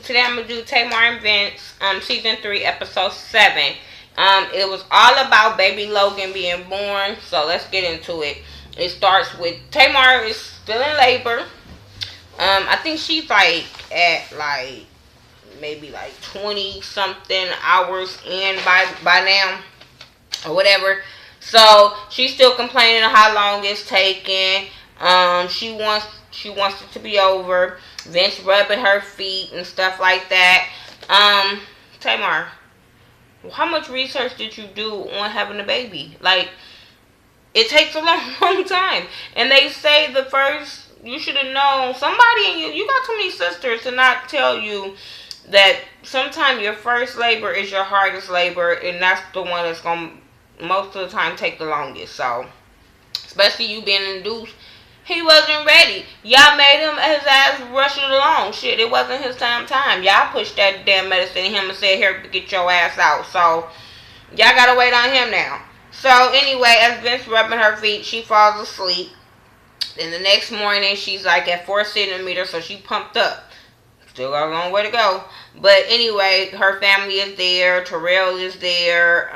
today I'm gonna do Tamar and Vince, season 3, episode 7. It was all about baby Logan being born, so let's get into it. It starts with Tamar is still in labor. I think she's like at like maybe like 20 something hours in by now or whatever. So she's still complaining of how long it's taking. She wants it to be over. Vince rubbing her feet and stuff like that. Tamar, how much research did you do on having a baby? Like, it takes a long, long time. And they say the first, you should have known, somebody in you got too many sisters to not tell you that sometimes your first labor is your hardest labor, and that's the one that's going to most of the time take the longest. So, especially you being induced, he wasn't ready. Y'all made his ass rush it along. Shit, it wasn't his time. Y'all pushed that damn medicine in him and said, here, get your ass out. So, y'all gotta wait on him now. So, anyway, as Vince rubbing her feet, she falls asleep. Then the next morning, she's like at 4 centimeters, so she pumped up. Still got a long way to go. But anyway, her family is there. Terrell is there.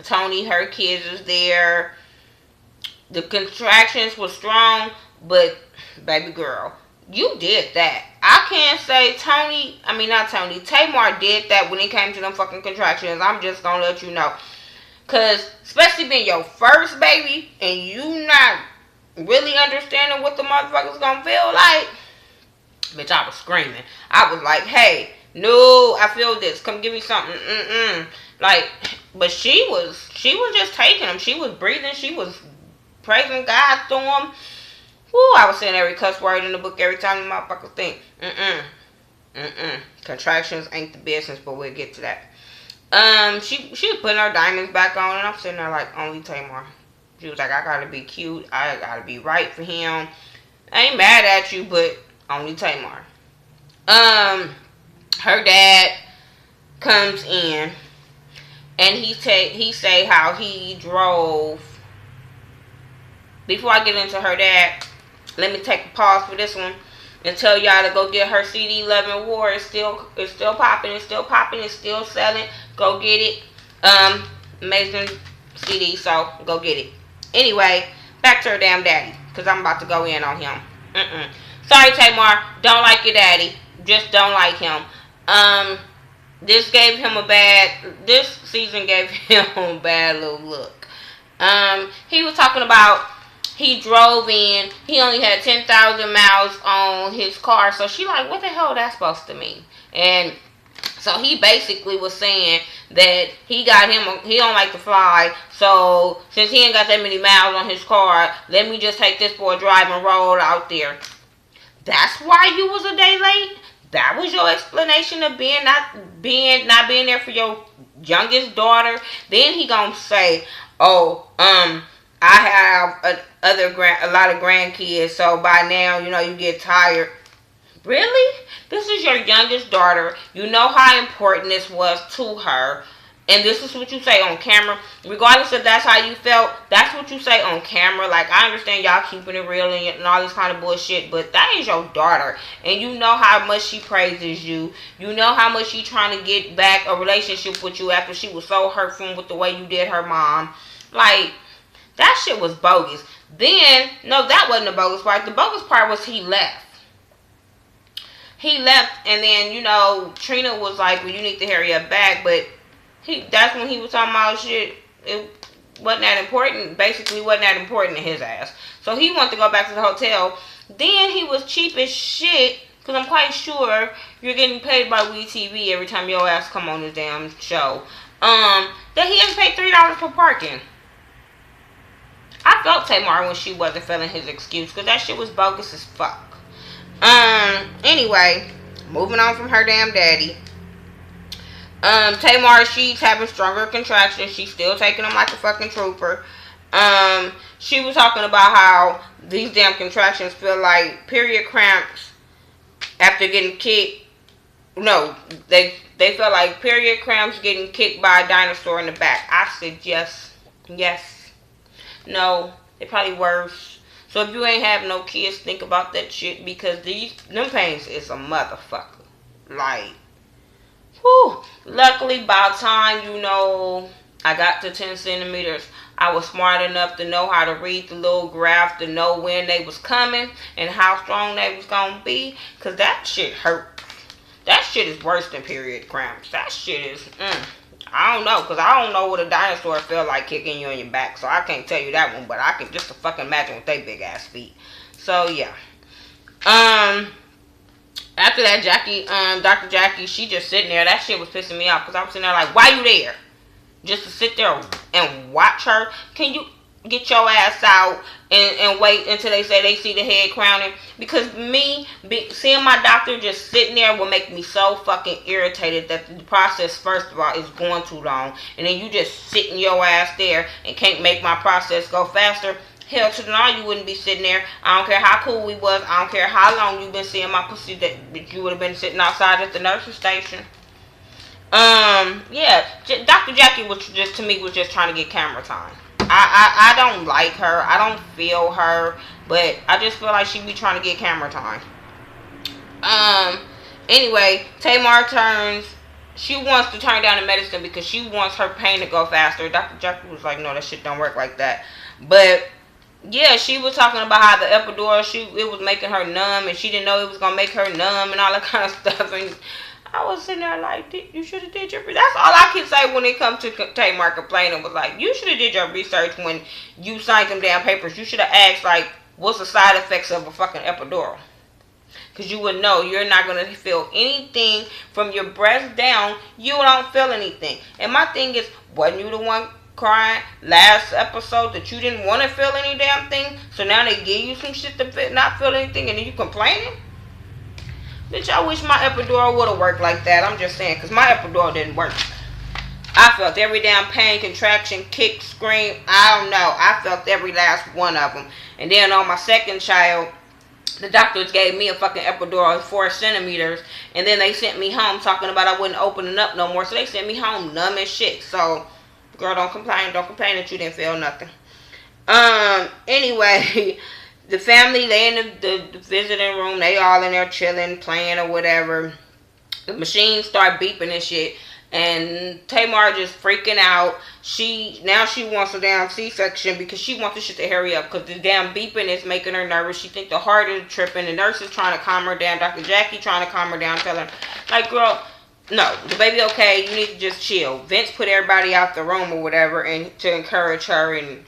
Tony, her kids is there. The contractions were strong, but baby girl, you did that. I can't say Tamar did that when it came to them fucking contractions. I'm just gonna let you know. Cause especially being your first baby and you not really understanding what the motherfucker's gonna feel like. Bitch, I was screaming. I was like, hey, no, I feel this. Come give me something. Like, but she was just taking them. She was breathing. She was praising God through them. Woo, I was saying every cuss word in the book every time the motherfuckers think. Contractions ain't the business, but we'll get to that. She was putting her diamonds back on, and I'm sitting there like, only Tamar. She was like, I gotta be cute. I gotta be right for him. I ain't mad at you, but only Tamar. Her dad comes in, and he say how he drove. Before I get into her dad, let me take a pause for this one and tell y'all to go get her CD 11 War. It's still popping. It's still selling. Go get it. Amazing CD, so go get it. Anyway, back to her damn daddy, because I'm about to go in on him. Sorry, Tamar. Don't like your daddy. Just don't like him. This season gave him a bad little look. He was talking about he drove in. He only had 10,000 miles on his car. So she like, what the hell that's supposed to mean? And so he basically was saying that he don't like to fly. So since he ain't got that many miles on his car, let me just take this for a drive and roll out there. That's why you was a day late? That was your explanation of not being there for your youngest daughter? Then he gonna say, oh, I have a lot of grandkids, so by now, you get tired. Really? This is your youngest daughter. You know how important this was to her. And this is what you say on camera. Regardless if that's how you felt, that's what you say on camera. Like, I understand y'all keeping it real and all this kind of bullshit, but that is your daughter. And you know how much she praises you. You know how much she trying to get back a relationship with you after she was so hurtful with the way you did her mom. Like, that shit was bogus. Then, no, that wasn't the bogus part. The bogus part was he left. He left, and then, Trina was like, well, you need to hurry up back, but that's when he was talking about shit. It wasn't that important. Basically, wasn't that important to his ass. So he wanted to go back to the hotel. Then he was cheap as shit, because I'm quite sure you're getting paid by WeTV every time your ass come on this damn show. That he has paid $3 for parking. I felt Tamar when she wasn't feeling his excuse, because that shit was bogus as fuck. Anyway, moving on from her damn daddy. Tamar, she's having stronger contractions. She's still taking them like a fucking trooper. She was talking about how these damn contractions feel like period cramps after getting kicked. No, they feel like period cramps getting kicked by a dinosaur in the back. I said yes. No, they probably worse. So if you ain't have no kids, think about that shit, because them pains is a motherfucker. Like, whew. Luckily, by the time, I got to 10 centimeters, I was smart enough to know how to read the little graph, to know when they was coming and how strong they was going to be. Because that shit hurt. That shit is worse than period cramps. That shit is, I don't know. Because I don't know what a dinosaur felt like kicking you in your back. So I can't tell you that one. But I can just fucking imagine with they big ass feet. So, yeah. After that, Dr. Jackie, she just sitting there. That shit was pissing me off because I was sitting there like, why you there? Just to sit there and watch her? Can you get your ass out and wait until they say they see the head crowning? Because seeing my doctor just sitting there will make me so fucking irritated that the process, first of all, is going too long. And then you just sitting your ass there and can't make my process go faster. Hell to the no, you wouldn't be sitting there. I don't care how cool we was. I don't care how long you've been seeing my pussy, that you would have been sitting outside at the nurse's station. Yeah, Dr. Jackie was just trying to get camera time. I don't like her. I don't feel her, but I just feel like she be trying to get camera time. Anyway, Tamar she wants to turn down the medicine because she wants her pain to go faster. Dr. Jackie was like, no, that shit don't work like that. But yeah, she was talking about how the epidural, it was making her numb, and she didn't know it was gonna make her numb and all that kind of stuff. And I was sitting there like, you should have did your research. That's all I can say when it comes to Tamar complaining, was like, you should have did your research when you signed them damn papers. You should have asked, like, what's the side effects of a fucking epidural? Because you would know you're not going to feel anything from your breast down. You don't feel anything. And my thing is, wasn't you the one crying last episode that you didn't want to feel any damn thing? So now they give you some shit to not feel anything, and then you complaining? Bitch, I wish my epidural would have worked like that. I'm just saying, because my epidural didn't work. I felt every damn pain, contraction, kick, scream. I don't know. I felt every last one of them. And then on my second child, the doctors gave me a fucking epidural of 4 centimeters. And then they sent me home talking about I wasn't opening up no more. So they sent me home numb as shit. So, girl, don't complain. Don't complain that you didn't feel nothing. Anyway, the family, they in the visiting room. They all in there chilling, playing or whatever. The machines start beeping and shit. And Tamar just freaking out. Now she wants a damn C-section because she wants the shit to hurry up. Because the damn beeping is making her nervous. She thinks the heart is tripping. The nurse is trying to calm her down. Dr. Jackie trying to calm her down. Telling her, like, girl, no, the baby okay. You need to just chill. Vince put everybody out the room or whatever, and to encourage her and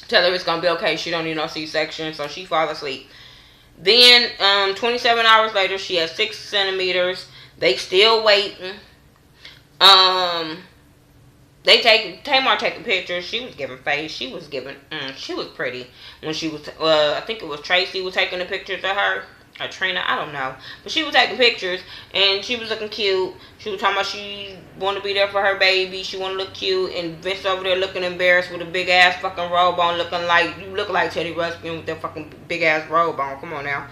tell her it's going to be okay. She don't need no C-section. So she fall asleep. Then, 27 hours later, she has 6 centimeters. They still waiting. Tamar taking pictures. She was giving face. She was pretty when she was, I think it was Tracy was taking the pictures of her, or Trina, I don't know. But she was taking pictures, and she was looking cute. She was talking about she wanted to be there for her baby. She wanted to look cute, and Vince over there looking embarrassed with a big-ass fucking robe on, looking like, you look like Teddy Ruxpin with that fucking big-ass robe on. Come on now.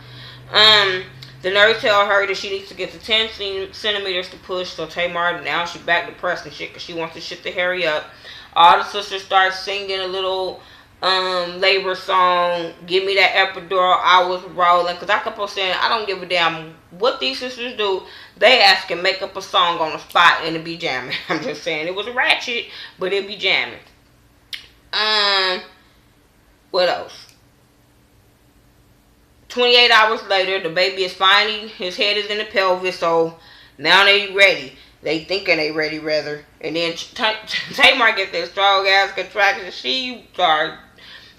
The nurse tell her that she needs to get to 10 centimeters to push. So Tamar, now she back to pressing shit because she wants the shit to hurry up. All the sisters start singing a little labor song. Give me that epidural. I was rolling. Because I kept on saying, I don't give a damn what these sisters do. They ask and make up a song on the spot and it be jamming. I'm just saying, it was ratchet, but it be jamming. What else? 28 hours later, the baby is finally, his head is in the pelvis, so now they ready. They thinking they ready, rather. And then Tamar get that strong ass contraction. She started,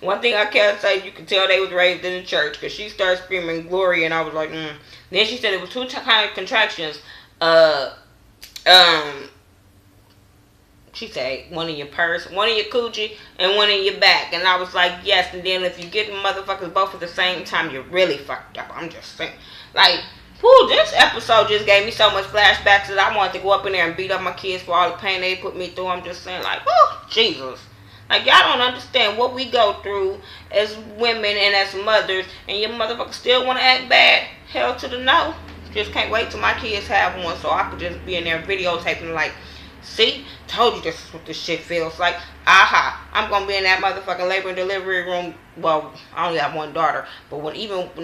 one thing I can't say, you can tell they was raised in the church, because she started screaming glory, and I was like, Then she said it was 2 kind of contractions. She said, one in your purse, one in your coochie, and one in your back. And I was like, yes. And then if you get the motherfuckers both at the same time, you're really fucked up. I'm just saying. Like, whew, this episode just gave me so much flashbacks that I wanted to go up in there and beat up my kids for all the pain they put me through. I'm just saying, like, whew, Jesus. Like, y'all don't understand what we go through as women and as mothers, and your motherfuckers still want to act bad. Hell to the no. Just can't wait till my kids have one so I could just be in there videotaping like, see, told you this is what this shit feels like. Aha, I'm gonna be in that motherfucking labor and delivery room. Well, I only have one daughter, but when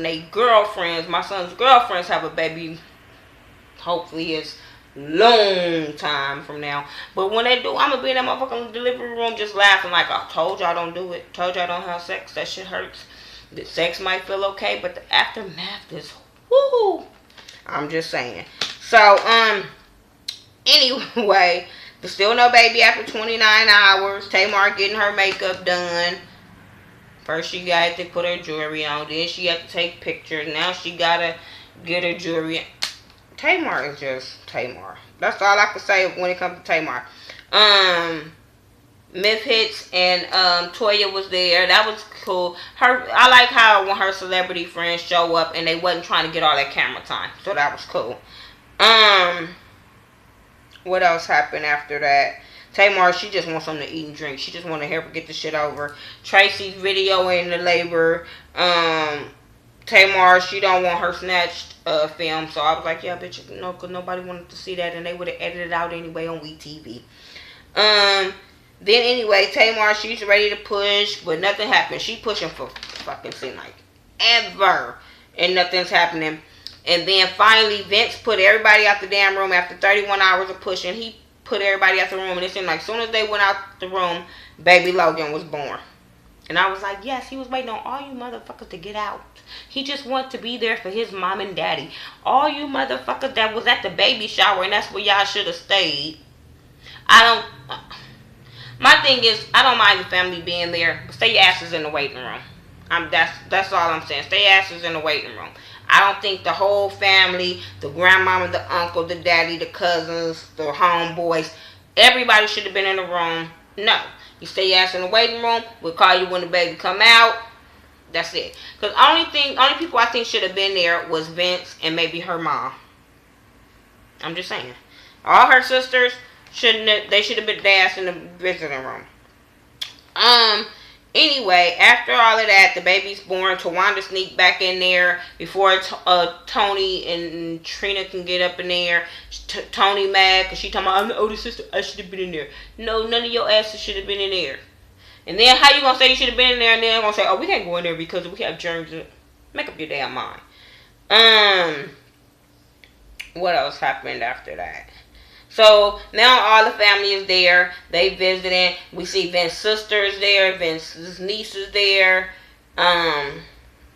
they girlfriends, my son's girlfriends have a baby, hopefully it's long time from now. But when they do, I'm gonna be in that motherfucking delivery room just laughing like, I told y'all don't do it. Told y'all don't have sex. That shit hurts. The sex might feel okay, but the aftermath is whoo. I'm just saying. So, anyway, there's still no baby after 29 hours. Tamar getting her makeup done. First she got to put her jewelry on. Then she had to take pictures. Now she gotta get her jewelry. Tamar is just Tamar. That's all I can say when it comes to Tamar. Myth Hits and Toya was there. That was cool. I like how when her celebrity friends show up and they wasn't trying to get all that camera time. So that was cool. What else happened after that? Tamar, she just wants something to eat and drink. She just want to help her get the shit over. Tracy's videoing the labor. Tamar, she don't want her snatched film. So I was like, yeah, bitch, no, because nobody wanted to see that. And they would have edited it out anyway on WeTV. Then anyway, Tamar, she's ready to push, but nothing happened. She pushing for fucking seem like ever, and nothing's happening. And then finally, Vince put everybody out the damn room after 31 hours of pushing. He put everybody out the room, and it seemed like as soon as they went out the room, baby Logan was born. And I was like, yes, he was waiting on all you motherfuckers to get out. He just wanted to be there for his mom and daddy. All you motherfuckers that was at the baby shower, and that's where y'all should have stayed. My thing is, I don't mind the family being there, but stay your asses in the waiting room. That's all I'm saying. Stay your asses in the waiting room. I don't think the whole family, the grandmama, the uncle, the daddy, the cousins, the homeboys, everybody should have been in the room. No. You stay your ass in the waiting room. We'll call you when the baby come out. That's it. Because only people I think should have been there was Vince and maybe her mom. I'm just saying. All her sisters should have been dancing in the visiting room. Anyway, after all of that, the baby's born. Tawanda sneaked back in there before Tony and Trina can get up in there. Tony mad because she talking about, I'm the older sister. I should have been in there. No, none of your asses should have been in there. And then how you going to say you should have been in there and then going to say, oh, we can't go in there because we have germs. Make up your damn mind. What else happened after that? So now all the family is there. They visiting. We see Vince's sister is there. Vince's niece is there. And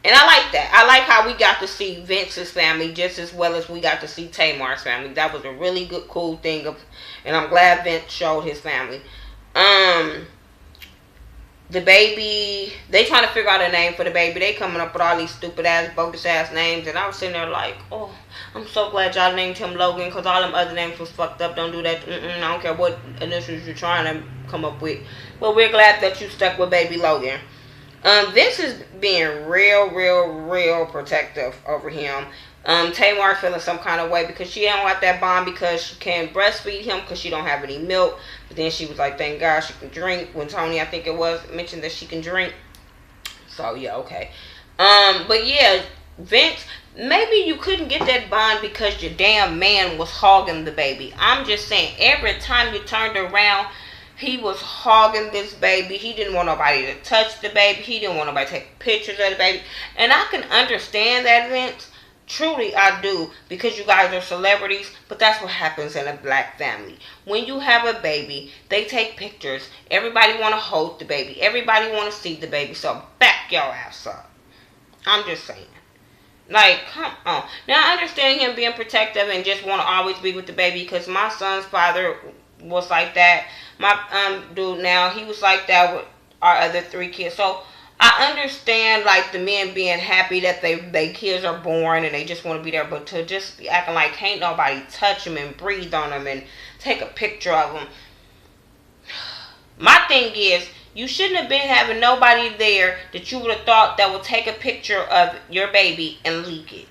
I like that. I like how we got to see Vince's family just as well as we got to see Tamar's family. That was a really good, cool thing. And I'm glad Vince showed his family. The baby, they trying to figure out a name for the baby. They coming up with all these stupid ass, bogus ass names. And I was sitting there like, oh, I'm so glad y'all named him Logan because all them other names was fucked up. Don't do that. I don't care what initials you're trying to come up with. But we're glad that you stuck with baby Logan. Vince is being real protective over him. Tamar feeling some kind of way because she don't want that bond because she can't breastfeed him because she don't have any milk. But then she was like, thank God she can drink. When Tony, I think it was, mentioned that she can drink. So yeah, okay. But yeah, Vince, maybe you couldn't get that bond because your damn man was hogging the baby. I'm just saying, every time you turned around, he was hogging this baby. He didn't want nobody to touch the baby. He didn't want nobody to take pictures of the baby. And I can understand that, Vince. Truly, I do, because you guys are celebrities, but that's what happens in a black family. When you have a baby, they take pictures. Everybody want to hold the baby. Everybody want to see the baby, so back your ass up. I'm just saying. Like, come on. Now, I understand him being protective and just want to always be with the baby, because my son's father was like that. My dude now, he was like that with our other 3 kids, so I understand, like, the men being happy that they kids are born and they just want to be there, but to just be acting like can't nobody touch them and breathe on them and take a picture of them. My thing is, you shouldn't have been having nobody there that you would have thought that would take a picture of your baby and leak it.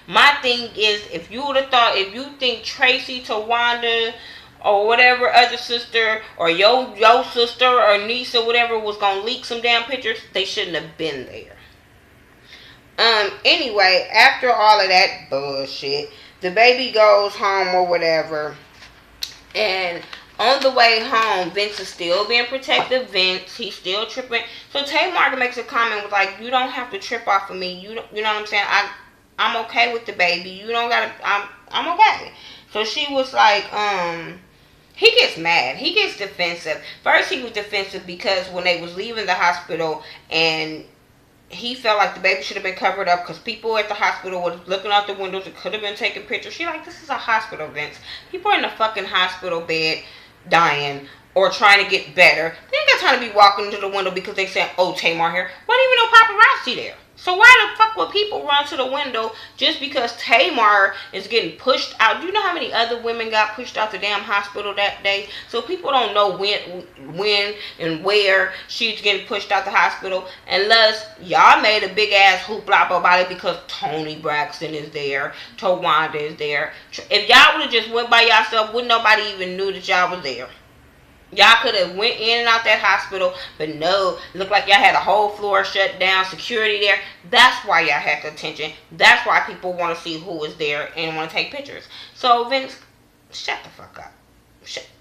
My thing is, if you would have thought, if you think Tracy, Tawanda, or whatever other sister, or your sister or niece or whatever was gonna leak some damn pictures, they shouldn't have been there. Anyway, after all of that bullshit, the baby goes home or whatever, and on the way home, Vince is still being protective. He's still tripping. So Tamar makes a comment with like, you don't have to trip off of me. You know what I'm saying? I'm okay with the baby. You don't gotta. I'm okay. So she was like, he gets mad. He gets defensive. First, he was defensive because when they was leaving the hospital and he felt like the baby should have been covered up because people at the hospital were looking out the windows and could have been taking pictures. She like, this is a hospital, Vince. People are in a fucking hospital bed dying or trying to get better. They ain't got time to be walking into the window because they said, oh, Tamar here. Wasn't even no paparazzi there. So why the fuck would people run to the window just because Tamar is getting pushed out? Do you know how many other women got pushed out the damn hospital that day? So people don't know when and where she's getting pushed out the hospital. Unless y'all made a big ass hoopla about it because Toni Braxton is there, Tawanda is there. If y'all would have just went by yourself, wouldn't nobody even knew that y'all was there. Y'all could have went in and out that hospital, but no, it looked like y'all had a whole floor shut down, security there. That's why y'all had the attention. That's why people want to see who was there and want to take pictures. So Vince, shut the fuck up.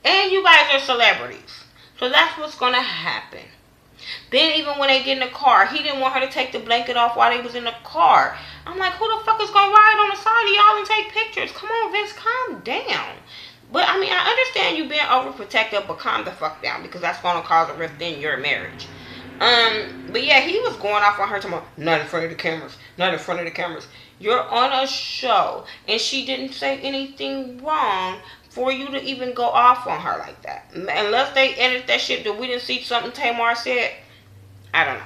And you guys are celebrities. So that's what's going to happen. Then even when they get in the car, he didn't want her to take the blanket off while they was in the car. I'm like, who the fuck is going to ride on the side of y'all and take pictures? Come on, Vince, calm down. But, I mean, I understand you being overprotective, but calm the fuck down because that's going to cause a rift in your marriage. But, yeah, he was going off on her tomorrow. Not in front of the cameras. Not in front of the cameras. You're on a show, and she didn't say anything wrong for you to even go off on her like that. Unless they edit that shit that we didn't see something Tamar said. I don't know.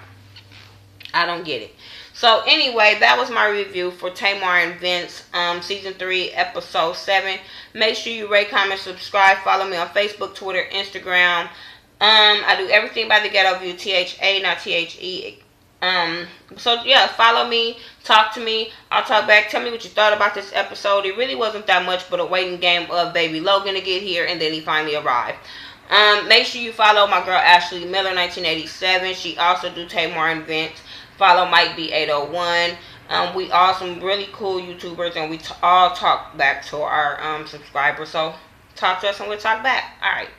I don't get it. So anyway, that was my review for Tamar and Vince, season 3, episode 7. Make sure you rate, comment, subscribe. Follow me on Facebook, Twitter, Instagram. I do everything by the Ghetto View, THA, not THE. So yeah, follow me, talk to me. I'll talk back. Tell me what you thought about this episode. It really wasn't that much, but a waiting game of baby Logan to get here, and then he finally arrived. Make sure you follow my girl Ashley Miller, 1987. She also do Tamar and Vince. Follow Mike B801. We are some really cool YouTubers, and we all talk back to our subscribers. So talk to us and we'll talk back. All right.